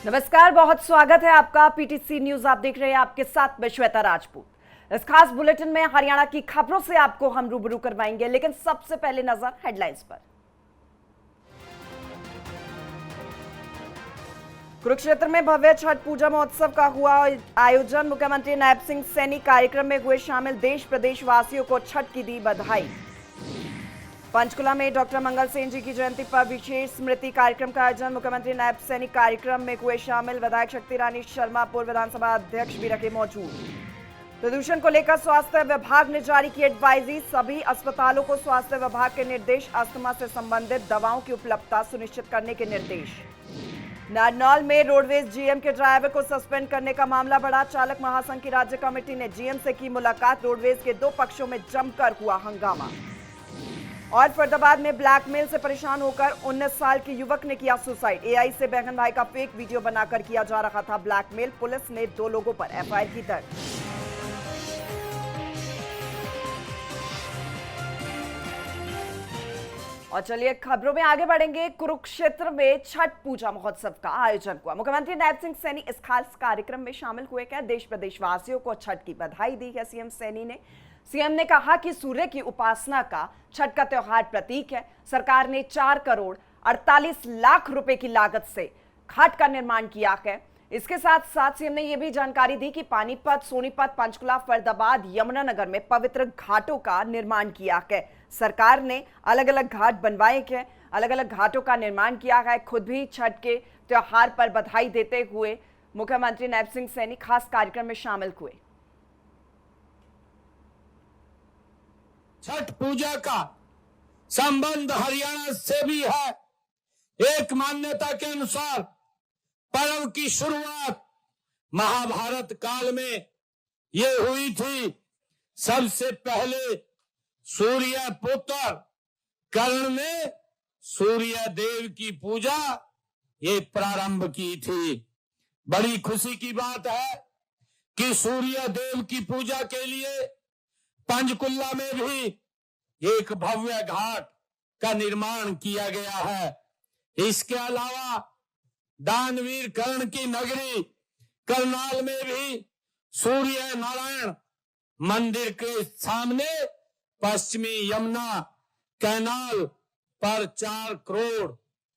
नमस्कार, बहुत स्वागत है आपका। पीटीसी न्यूज आप देख रहे हैं, आपके साथ मैं श्वेता राजपूत। इस खास बुलेटिन में हरियाणा की खबरों से आपको हम रूबरू करवाएंगे, लेकिन सबसे पहले नजर हेडलाइंस पर। कुरुक्षेत्र में भव्य छठ पूजा महोत्सव का हुआ आयोजन। मुख्यमंत्री नैब सिंह सैनी कार्यक्रम में हुए शामिल। देश प्रदेश वासियों को छठ की दी बधाई। पंचकुला में डॉक्टर मंगल सेन जी की जयंती पर विशेष स्मृति कार्यक्रम का आयोजन। मुख्यमंत्री नैब सैनी कार्यक्रम में हुए शामिल। विधायक शक्ति रानी शर्मा, पूर्व विधानसभा अध्यक्ष भी रखे मौजूद। प्रदूषण को लेकर स्वास्थ्य विभाग ने जारी की एडवाइजरी। सभी अस्पतालों को स्वास्थ्य विभाग के निर्देश। अस्थमा से संबंधित दवाओं की उपलब्धता सुनिश्चित करने के निर्देश। नारनौल में रोडवेज जीएम के ड्राइवर को सस्पेंड करने का मामला बढ़ा। चालक महासंघ की राज्य कमेटी ने जीएम से की मुलाकात। रोडवेज के दो पक्षों में जमकर हुआ हंगामा। और फरीदाबाद में ब्लैकमेल से परेशान होकर 19 साल के युवक ने किया सुसाइड। एआई से बहन भाई का फेक वीडियो बनाकर किया जा रहा था ब्लैकमेल। पुलिस ने 2 लोगों पर एफआईआर की दर्ज। और चलिए खबरों में आगे बढ़ेंगे। कुरुक्षेत्र में छठ पूजा महोत्सव का आयोजन हुआ। मुख्यमंत्री नैब सिंह सैनी इस खास कार्यक्रम में शामिल हुए। क्या देश प्रदेश वासियों को छठ की बधाई दी है सीएम सैनी ने। सीएम ने कहा कि सूर्य की उपासना का छठ का त्योहार प्रतीक है। सरकार ने 4 करोड़ 48 लाख रुपए की लागत से घाट का निर्माण किया है। इसके साथ साथ सीएम ने यह भी जानकारी दी कि पानीपत, सोनीपत, पंचकुला, फरीदाबाद, यमुनानगर में पवित्र घाटों का निर्माण किया है। सरकार ने अलग अलग घाट बनवाए हैं, अलग अलग घाटों का निर्माण किया है। खुद भी छठ के त्योहार पर बधाई देते हुए मुख्यमंत्री नैब सिंह सैनी खास कार्यक्रम में शामिल हुए। छठ पूजा का संबंध हरियाणा से भी है। एक मान्यता के अनुसार पर्व की शुरुआत महाभारत काल में ये हुई थी। सबसे पहले सूर्य पुत्र कर्ण ने सूर्य देव की पूजा ये प्रारंभ की थी। बड़ी खुशी की बात है कि सूर्य देव की पूजा के लिए पंचकुला में भी एक भव्य घाट का निर्माण किया गया है। इसके अलावा दानवीर कर्ण की नगरी करनाल में भी सूर्य नारायण मंदिर के सामने पश्चिमी यमुना कैनाल पर 4 करोड़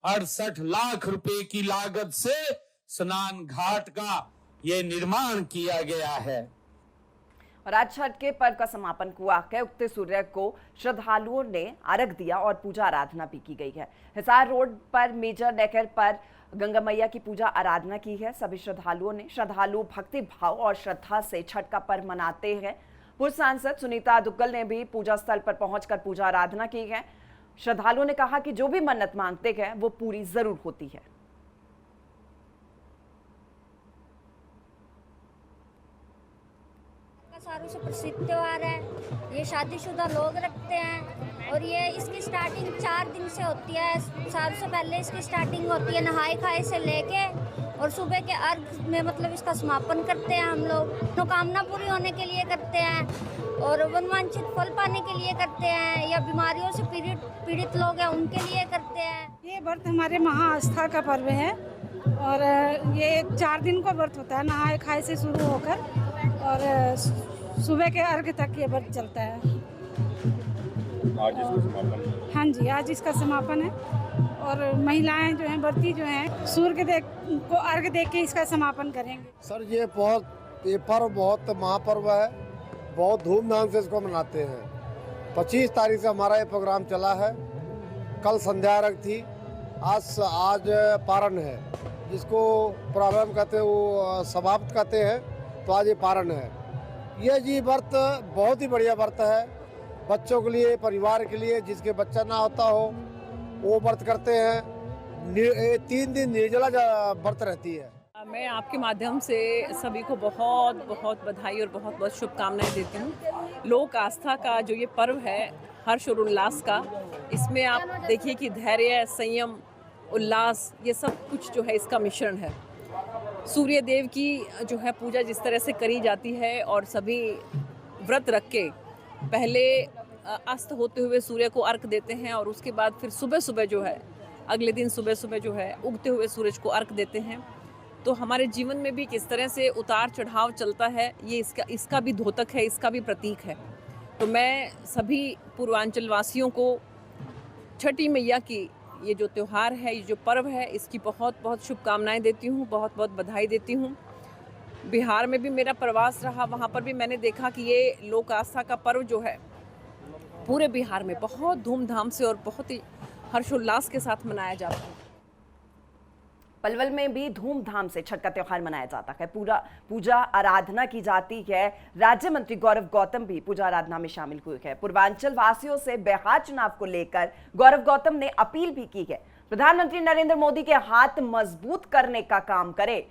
68 लाख रुपए की लागत से स्नान घाट का ये निर्माण किया गया है। और आज छठ के पर्व का समापन हुआ है। उगते सूर्य को श्रद्धालुओं ने अर्घ दिया और पूजा आराधना भी की गई है। हिसार रोड पर मेजर नेकर पर गंगा मैया की पूजा आराधना की है। सभी श्रद्धालु भक्ति भाव और श्रद्धा से छठ का पर्व मनाते हैं। पूर्व सांसद सुनीता दुग्गल ने भी पूजा स्थल पर पहुंचकर पूजा आराधना की है। श्रद्धालुओं ने कहा कि जो भी मन्नत मांगते हैं वो पूरी जरूर होती है। सारों से प्रसिद्ध त्योहार है। ये शादीशुदा लोग रखते हैं और ये इसकी स्टार्टिंग 4 दिन से होती है। सारों से पहले इसकी स्टार्टिंग होती है नहाए खाए से लेके, और सुबह के अर्घ में मतलब इसका समापन करते हैं हम लोग। मनोकामना पूरी होने के लिए करते हैं और वनवांछित फल पाने के लिए करते हैं, या बीमारियों से पीड़ित लोग हैं उनके लिए करते हैं। ये व्रत हमारे महाआस्था का पर्व है और ये 4 दिन का व्रत होता है, नहाए खाए से शुरू होकर और सुबह के अर्घ तक ये व्रत चलता है। आज इसका समापन? हाँ जी, आज इसका समापन है और महिलाएं जो हैं, व्रती जो हैं, सूर्य को अर्घ दे के इसका समापन करेंगे। सर ये पर्व बहुत महापर्व है। बहुत धूमधाम से इसको मनाते हैं। 25 तारीख से हमारा ये प्रोग्राम चला है। कल संध्या अर्घ थी, आज पारण है। जिसको प्रारंभ कहते हैं वो समाप्त कहते हैं, तो आज ये पारण है। ये जी व्रत बहुत ही बढ़िया व्रत है। बच्चों के लिए, परिवार के लिए, जिसके बच्चा ना होता हो वो व्रत करते हैं। 3 दिन निर्जला व्रत रहती है। मैं आपके माध्यम से सभी को बहुत बहुत बधाई और बहुत बहुत शुभकामनाएं देती हूँ। लोक आस्था का जो ये पर्व है, हर्ष और उल्लास का, इसमें आप देखिए कि धैर्य, संयम, उल्लास, ये सब कुछ जो है इसका मिश्रण है। सूर्य देव की जो है पूजा जिस तरह से करी जाती है और सभी व्रत रख के पहले अस्त होते हुए सूर्य को अर्घ देते हैं और उसके बाद फिर सुबह सुबह जो है, अगले दिन सुबह सुबह जो है उगते हुए सूरज को अर्घ देते हैं। तो हमारे जीवन में भी किस तरह से उतार चढ़ाव चलता है, ये इसका भी द्योतक है, इसका भी प्रतीक है। तो मैं सभी पूर्वांचल वासियों को छठी मैया की ये जो त्यौहार है, ये जो पर्व है, इसकी बहुत बहुत शुभकामनाएं देती हूँ, बहुत बहुत बधाई देती हूँ। बिहार में भी मेरा प्रवास रहा, वहाँ पर भी मैंने देखा कि ये लोक आस्था का पर्व जो है पूरे बिहार में बहुत धूमधाम से और बहुत ही हर्षोल्लास के साथ मनाया जाता है। पलवल में भी धूमधाम से छठ का त्योहार मनाया जाता है। पूजा आराधना की जाती है। राज्य मंत्री गौरव गौतम भी पूजा आराधना में शामिल हुए हैं। पूर्वांचल वासियों से बिहार चुनाव को लेकर गौरव गौतम ने अपील भी की है, प्रधानमंत्री नरेंद्र मोदी के हाथ मजबूत करने का काम करे।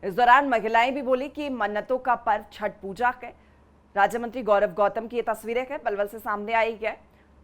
इस दौरान महिलाएं भी बोली कि मन्नतों का पर्व छठ पूजा है। राज्य मंत्री गौरव गौतम की ये तस्वीरें हैं पलवल से सामने आई है।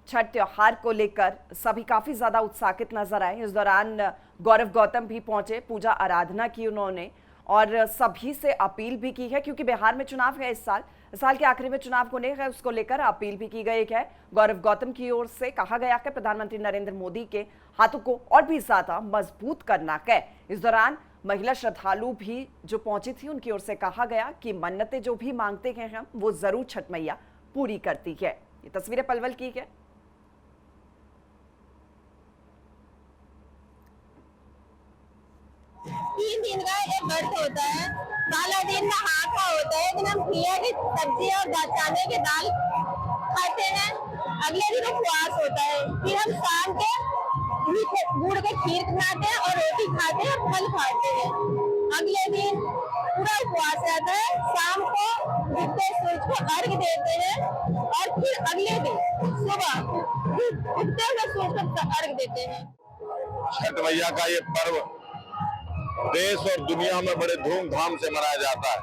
छठ त्योहार को लेकर सभी काफी ज्यादा उत्साहित नजर आए। इस दौरान गौरव गौतम भी पहुंचे, पूजा आराधना की उन्होंने और सभी से अपील भी की है, क्योंकि बिहार में चुनाव है। इस साल के आखिरी में चुनाव होने है, उसको लेकर अपील भी की गई है। गौरव गौतम की ओर से कहा गया है प्रधानमंत्री नरेंद्र मोदी के हाथों को और भी ज्यादा मजबूत करना है। इस दौरान महिला श्रद्धालु भी जो पहुंची थी, उनकी ओर से कहा गया कि मन्नतें जो भी मांगते हैं हम, वो जरूर छठ मैया पूरी करती है। ये तस्वीरें पलवल की है। 3 दिन का एक व्रत होता है। पहला दिन नहा का होता है, दिन हम घिया की सब्जी और चने की दाल खाते हैं। अगले दिन उपवास होता है। फिर हम शाम के गुड़ के खीर बनाते हैं और रोटी खाते हैं, फल खाते हैं। अगले दिन पूरा उपवास रहता है। शाम को उगते सूरज को अर्घ देते हैं और फिर अगले दिन सुबह उगते हुए सूरज को अर्घ देते हैं। छठ मैया का ये पर्व देश और दुनिया में बड़े धूमधाम से मनाया जाता है।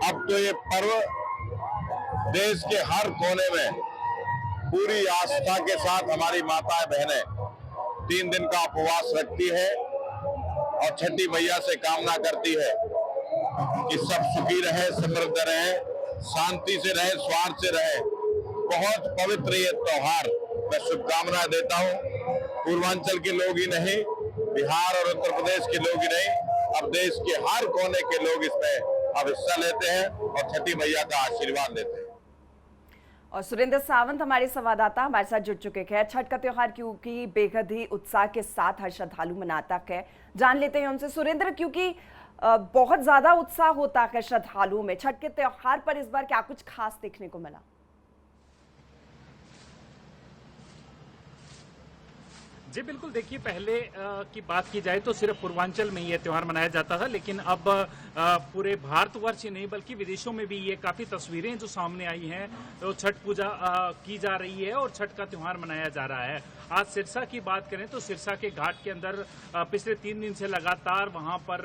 अब तो ये पर्व देश के हर कोने में पूरी आस्था के साथ हमारी माताएं बहनें 3 दिन का उपवास रखती है और छठी मैया से कामना करती है कि सब सुखी रहे, समृद्ध रहे, शांति से रहे, स्वार्थ से रहे। बहुत पवित्र ये त्योहार, मैं शुभकामनाएं देता हूँ। पूर्वांचल के लोग ही नहीं, बिहार और उत्तर प्रदेश के लोग ही नहीं, अब देश के हर कोने के लोग इसमें अब हिस्सा लेते हैं और छठी मैया का आशीर्वाद लेते हैं। और सुरेंद्र सावंत हमारे संवाददाता हमारे साथ जुड़ चुके हैं। छठ का त्योहार क्योंकि बेहद ही उत्साह के साथ हर श्रद्धालु मनाता है, जान लेते हैं उनसे। सुरेंद्र, क्योंकि बहुत ज्यादा उत्साह होता है श्रद्धालुओं में, छठ के त्योहार पर इस बार क्या कुछ खास देखने को मिला? जी बिल्कुल, देखिए पहले की बात की जाए तो सिर्फ पूर्वांचल में ये त्यौहार मनाया जाता था, लेकिन अब पूरे भारतवर्ष ही नहीं बल्कि विदेशों में भी ये काफ़ी तस्वीरें जो सामने आई हैं, तो छठ पूजा की जा रही है और छठ का त्यौहार मनाया जा रहा है। आज सिरसा की बात करें तो सिरसा के घाट के अंदर पिछले 3 दिन से लगातार वहां पर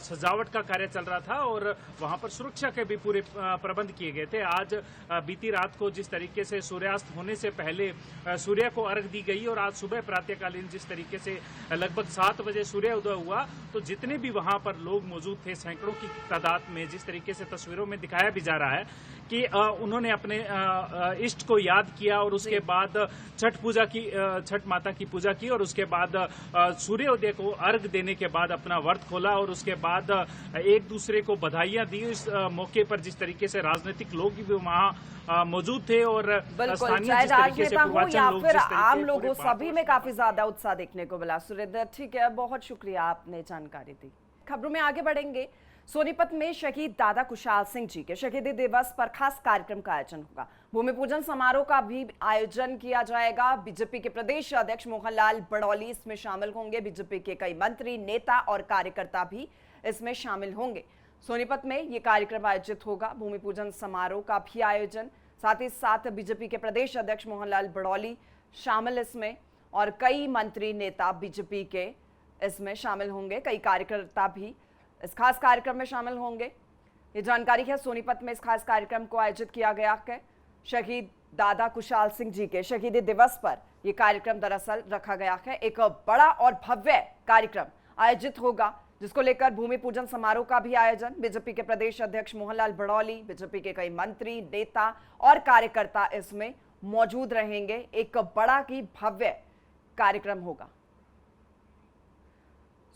सजावट का कार्य चल रहा था और वहां पर सुरक्षा के भी पूरे प्रबंध किए गए थे। आज बीती रात को जिस तरीके से सूर्यास्त होने से पहले सूर्य को अर्घ दी गई और आज सुबह प्रातःकालीन जिस तरीके से लगभग 7 बजे सूर्य उदय हुआ, तो जितने भी वहां पर लोग मौजूद थे, सैकड़ों की तादाद में, जिस तरीके से तस्वीरों में दिखाया भी जा रहा है कि उन्होंने अपने इष्ट को याद किया और उसके बाद छठ माता की पूजा की और उसके बाद सूर्योदय को अर्घ देने के बाद अपना व्रत खोला और उसके बाद एक दूसरे को बधाइयां दी। इस मौके पर जिस तरीके से राजनीतिक लोग भी वहां मौजूद थे और स्थानीय जिस तरीके से या फिर आम लोगों, सभी में काफी ज्यादा उत्साह देखने को मिला। सुरेंद्र, ठीक है, बहुत शुक्रिया, आपने जानकारी दी। खबरों में आगे बढ़ेंगे। सोनीपत में शहीद दादा कुशाल सिंह जी के शहीदी दिवस पर खास कार्यक्रम का आयोजन होगा। भूमि पूजन समारोह का भी आयोजन किया जाएगा। बीजेपी के प्रदेश अध्यक्ष मोहनलाल बड़ौली इसमें शामिल होंगे। बीजेपी के कई मंत्री, नेता और कार्यकर्ता भी इसमें शामिल होंगे। सोनीपत में ये कार्यक्रम आयोजित होगा। भूमि पूजन समारोह का भी आयोजन, साथ ही साथ बीजेपी के प्रदेश अध्यक्ष मोहनलाल बड़ौली शामिल इसमें और कई मंत्री, नेता बीजेपी के इसमें शामिल होंगे। कई कार्यकर्ता भी इस खास कार्यक्रम में शामिल होंगे। ये जानकारी है, सोनीपत में इस खास कार्यक्रम को आयोजित किया गया है। शहीद दादा कुशाल सिंह जी के शहीदी दिवस पर यह कार्यक्रम दरअसल रखा गया है। एक बड़ा और भव्य कार्यक्रम आयोजित होगा, जिसको लेकर भूमि पूजन समारोह का भी आयोजन। बीजेपी के प्रदेश अध्यक्ष मोहनलाल बड़ौली, बीजेपी के कई मंत्री, नेता और कार्यकर्ता इसमें मौजूद रहेंगे। एक बड़ा की भव्य कार्यक्रम होगा।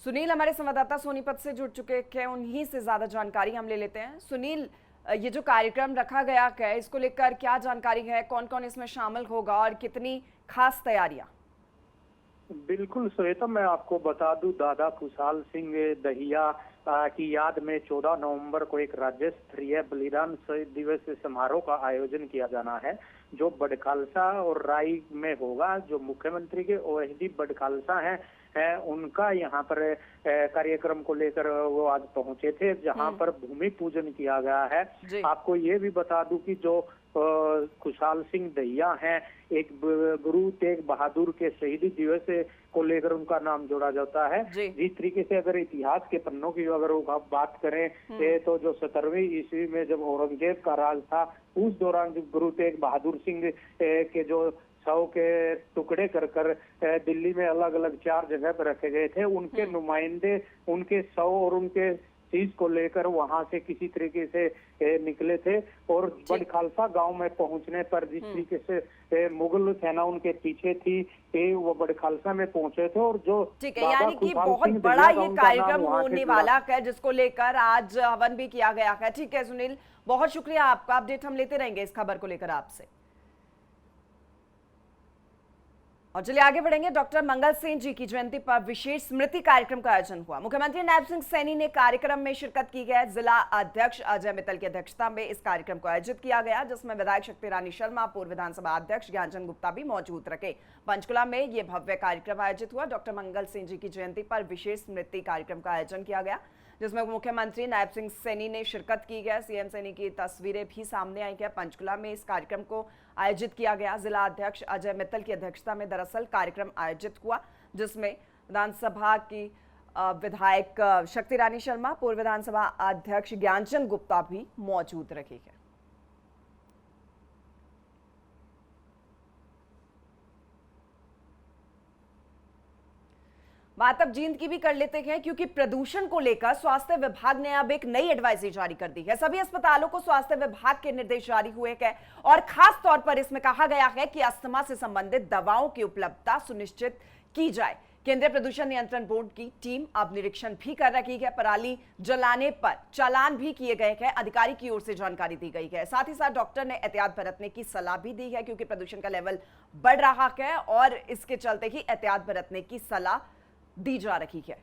सुनील हमारे संवाददाता सोनीपत से जुड़ चुके हैं, उन्हीं से ज्यादा जानकारी हम ले लेते हैं। सुनील, ये जो कार्यक्रम रखा गया है इसको लेकर क्या जानकारी है, कौन कौन इसमें शामिल होगा और कितनी खास तैयारियां? बिल्कुल श्वेता, मैं आपको बता दूं, दादा खुशहाल सिंह दहिया की याद में 14 नवंबर को एक राज्य स्तरीय बलिदान शहीद दिवस समारोह का आयोजन किया जाना है, जो बड़खालसा और राई में होगा। जो मुख्यमंत्री के ओएसडी बड़खालसा हैं उनका यहाँ पर कार्यक्रम को लेकर वो आज पहुंचे थे, जहां पर भूमि पूजन किया गया है। आपको ये भी बता दूं कि जो खुशहाल सिंह दहिया हैं, एक गुरु तेग बहादुर के शहीदी दिवस को लेकर उनका नाम जोड़ा जाता है। जिस तरीके से अगर इतिहास के पन्नों की अगर बात करें तो जो 17वीं ईस्वी में जब औरंगजेब का राज था, उस दौरान जो गुरु तेग बहादुर सिंह के जो 100 के टुकड़े कर दिल्ली में अलग अलग 4 जगह पर रखे गए थे, उनके नुमाइंदे उनके 100 और उनके चीज को लेकर वहां से किसी तरीके से निकले थे। और बड़खालसा गांव में पहुंचने पर जिस तरीके से मुगल सेना उनके पीछे थी, वो बड़खालसा में पहुंचे थे। और जो ठीक है, यानी कि बहुत बड़ा ये कार्यक्रम होने वाला है जिसको लेकर आज हवन भी किया गया है। ठीक है सुनील, बहुत शुक्रिया आपका, अपडेट हम लेते रहेंगे इस खबर को लेकर आपसे। और चलिए आगे बढ़ेंगे। डॉक्टर मंगल सेन जी की जयंती पर विशेष स्मृति कार्यक्रम का आयोजन हुआ। मुख्यमंत्री नायब सिंह सैनी ने कार्यक्रम में शिरकत की है। जिला अध्यक्ष अजय मित्तल की अध्यक्षता में इस कार्यक्रम को आयोजित किया गया, जिसमें विधायक शक्ति रानी शर्मा, पूर्व विधानसभा अध्यक्ष ज्ञानचंद गुप्ता भी मौजूद रहे। पंचकुला में यह भव्य कार्यक्रम आयोजित हुआ। डॉक्टर मंगल सेन जी की जयंती पर विशेष स्मृति कार्यक्रम का आयोजन किया गया, जिसमें मुख्यमंत्री नायब सिंह सैनी ने शिरकत की है। सीएम सैनी की तस्वीरें भी सामने आई है। पंचकुला में इस कार्यक्रम को आयोजित किया गया। जिला अध्यक्ष अजय मित्तल की अध्यक्षता में दरअसल कार्यक्रम आयोजित हुआ, जिसमें विधानसभा की विधायक शक्ति रानी शर्मा, पूर्व विधानसभा अध्यक्ष ज्ञानचंद गुप्ता भी मौजूद रहे हैं। बात अब जींद की भी कर लेते हैं, क्योंकि प्रदूषण को लेकर स्वास्थ्य विभाग ने अब एक नई एडवाइजरी जारी कर दी है। सभी अस्पतालों को स्वास्थ्य विभाग के निर्देश जारी हुए हैं और खास तौर पर इसमें कहा गया है कि अस्थमा से संबंधित दवाओं की उपलब्धता सुनिश्चित की जाए। केंद्रीय प्रदूषण नियंत्रण बोर्ड की टीम अब निरीक्षण भी कर रही है। पराली जलाने पर चालान भी किए गए हैं, अधिकारी की ओर से जानकारी दी गई है। साथ ही साथ डॉक्टर ने एहतियात बरतने की सलाह भी दी है, क्योंकि प्रदूषण का लेवल बढ़ रहा है और इसके चलते ही एहतियात बरतने की सलाह दी जा रही है।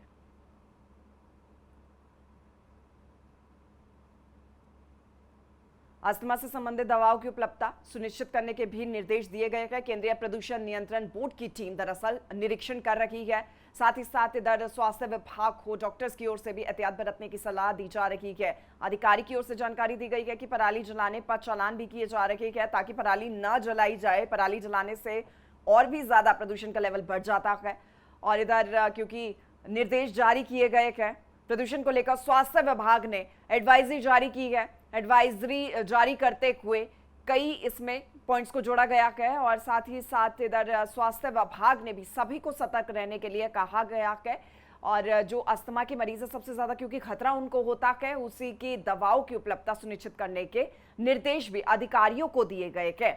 अस्थमा से संबंधित दवाओं की उपलब्धता सुनिश्चित करने के भी निर्देश दिए गए हैं। केंद्रीय प्रदूषण नियंत्रण बोर्ड की टीम दरअसल निरीक्षण कर रही है। साथ ही साथ इधर स्वास्थ्य विभाग को डॉक्टर्स की ओर से भी एहतियात बरतने की सलाह दी जा रही है। अधिकारी की ओर से जानकारी दी गई है कि पराली जलाने पर चालान भी किए जा रहे हैं, ताकि पराली न जलाई जाए। पराली जलाने से और भी ज्यादा प्रदूषण का लेवल बढ़ जाता है। और इधर क्योंकि निर्देश जारी किए गए हैं प्रदूषण को लेकर, स्वास्थ्य विभाग ने एडवाइजरी जारी की है। एडवाइजरी जारी करते हुए कई इसमें पॉइंट्स को जोड़ा गया है और साथ ही साथ इधर स्वास्थ्य विभाग ने भी सभी को सतर्क रहने के लिए कहा गया है। और जो अस्थमा के मरीज है सबसे ज्यादा क्योंकि खतरा उनको होता है, उसी की दवाओं की उपलब्धता सुनिश्चित करने के निर्देश भी अधिकारियों को दिए गए हैं।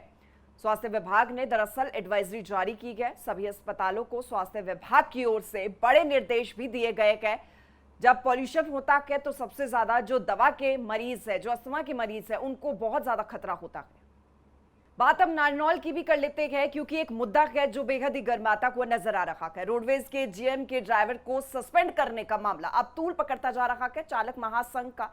स्वास्थ्य विभाग ने दरअसल एडवाइजरी जारी की है। सभी अस्पतालों को स्वास्थ्य विभाग की ओर से बड़े निर्देश भी दिए गए हैं। जब पॉल्यूशन होता है तो सबसे ज्यादा जो दवा के मरीज है, जो अस्थमा के मरीज है, उनको बहुत ज्यादा खतरा होता है। बात अब नारनौल की भी कर लेते हैं, क्योंकि एक मुद्दा है जो बेहद ही गर्माता हुआ नजर आ रहा है। रोडवेज के जीएम के ड्राइवर को सस्पेंड करने का मामला अब तूल पकड़ता जा रहा है। चालक महासंघ का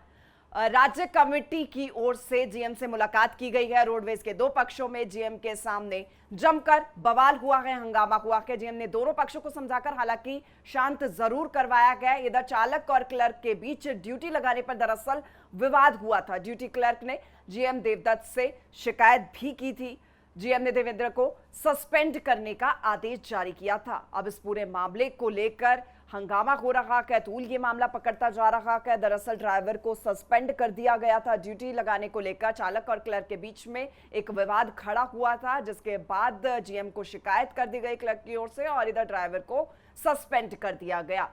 राज्य कमेटी की ओर से जीएम से मुलाकात की गई है। रोडवेज के दो पक्षों में जीएम के सामने जमकर बवाल हुआ है, हंगामा हुआ है। जीएम ने दोनों पक्षों को समझाकर हालांकि शांत जरूर करवाया गया। इधर चालक और क्लर्क के बीच ड्यूटी लगाने पर दरअसल विवाद हुआ था। ड्यूटी क्लर्क ने जीएम देवदत्त से शिकायत भी की थी। जीएम ने देवेंद्र को सस्पेंड करने का आदेश जारी किया था। अब इस पूरे मामले को लेकर हंगामा हो रहा है, तूल ये मामला पकड़ता जा रहा है। दरअसल ड्राइवर को सस्पेंड कर दिया गया था। ड्यूटी लगाने को लेकर चालक और क्लर्क के बीच में एक विवाद खड़ा हुआ था, जिसके बाद जीएम को शिकायत कर दी गई क्लर्क की ओर से और इधर ड्राइवर को सस्पेंड कर दिया गया।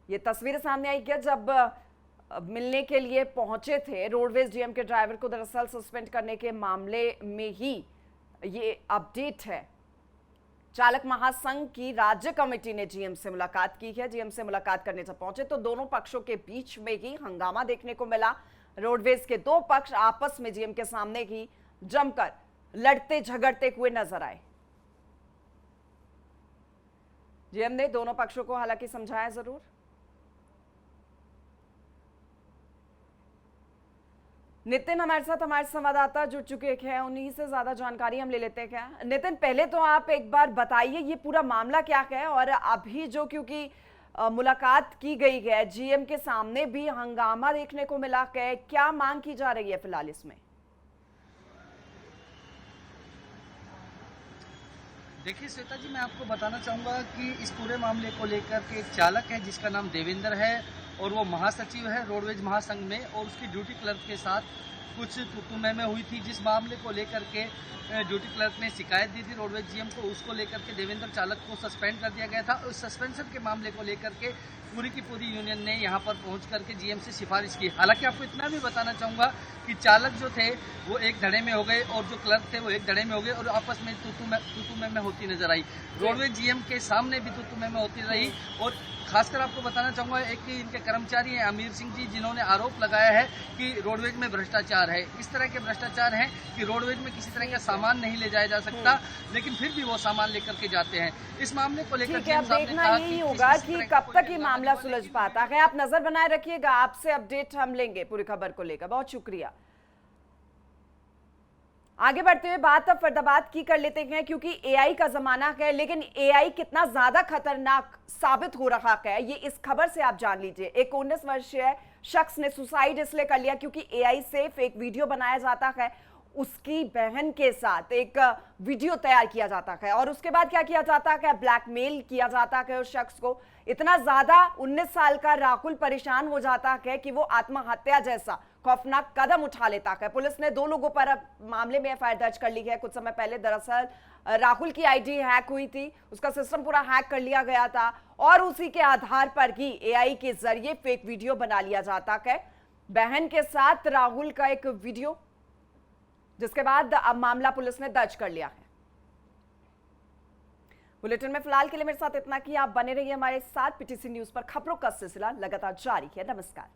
ये तस्वीरें सामने आई है जब मिलने के लिए पहुंचे थे रोडवेज जीएम के ड्राइवर को। दरअसल सस्पेंड करने के मामले में ही ये अपडेट है। चालक महासंघ की राज्य कमेटी ने जीएम से मुलाकात की है। जीएम से मुलाकात करने जब पहुंचे तो दोनों पक्षों के बीच में ही हंगामा देखने को मिला। रोडवेज के दो पक्ष आपस में जीएम के सामने ही जमकर लड़ते झगड़ते हुए नजर आए। जीएम ने दोनों पक्षों को हालांकि समझाया जरूर। नितिन हमारे साथ, हमारे संवाददाता जुड़ चुके हैं, उन्हीं से ज्यादा जानकारी हम ले लेते हैं। क्या नितिन, पहले तो आप एक बार बताइए ये पूरा मामला क्या है, और अभी जो क्योंकि मुलाकात की गई है जीएम के सामने भी हंगामा देखने को मिला है, क्या मांग की जा रही है फिलहाल इसमें? देखिए श्वेता जी, मैं आपको बताना चाहूँगा कि इस पूरे मामले को लेकर के एक चालक है जिसका नाम देवेंद्र है और वो महासचिव है रोडवेज महासंघ में, और उसकी ड्यूटी क्लर्क के साथ कुछ तुतुमे हुई थी, जिस मामले को लेकर के ड्यूटी क्लर्क ने शिकायत दी थी रोडवेज जीएम को। उसको लेकर के देवेंद्र चालक को सस्पेंड कर दिया गया था। उस सस्पेंशन के मामले को लेकर के पूरी की पूरी यूनियन ने यहाँ पर पहुंच करके जीएम से सिफारिश की। हालांकि आपको इतना भी बताना चाहूँगा कि चालक जो थे वो एक धड़े में हो गए और जो क्लर्क थे वो एक धड़े में हो गए और आपस में तुतुमे में होती नजर आई। रोडवेज जीएम के सामने भी तुतुमे में होती रही। और खासकर आपको बताना चाहूंगा एक इनके कर्मचारी हैं अमीर सिंह जी, जिन्होंने आरोप लगाया है कि रोडवेज में भ्रष्टाचार है। इस तरह के भ्रष्टाचार हैं कि रोडवेज में किसी तरह का सामान नहीं ले जाया जा सकता, लेकिन फिर भी वो सामान लेकर के जाते हैं। इस मामले को लेकर देखना यही होगा कि कब तक ये मामला सुलझ पाता है। आप नजर बनाए रखिएगा, आपसे अपडेट हम लेंगे पूरी खबर को लेकर। बहुत शुक्रिया। आगे बढ़ते हुए बात अब फरीदाबाद की कर लेते हैं, क्योंकि एआई का जमाना है, लेकिन एआई कितना ज्यादा खतरनाक साबित हो रहा है ये इस खबर से आप जान लीजिए। एक 19 वर्षीय शख्स ने सुसाइड इसलिए कर लिया क्योंकि एआई से फेक वीडियो बनाया जाता है। उसकी बहन के साथ एक वीडियो तैयार किया जाता है और उसके बाद क्या किया जाता है, ब्लैकमेल किया जाता है उस शख्स को। इतना ज्यादा 19 साल का राहुल परेशान हो जाता है कि वो आत्महत्या जैसा खौफनाक कदम उठा लेता है। पुलिस ने 2 लोगों पर मामले में एफआईआर दर्ज कर ली है। कुछ समय पहले दरअसल राहुल की आईडी हैक हुई थी, उसका सिस्टम पूरा हैक कर लिया गया था और उसी के आधार पर ही एआई के जरिए फेक वीडियो बना लिया जाता है बहन के साथ राहुल का एक वीडियो, जिसके बाद अब मामला पुलिस ने दर्ज कर लिया है। बुलेटिन में फिलहाल के लिए मेरे साथ इतना कि आप बने रहिए हमारे साथ। पीटीसी न्यूज पर खबरों का सिलसिला लगातार जारी है। नमस्कार।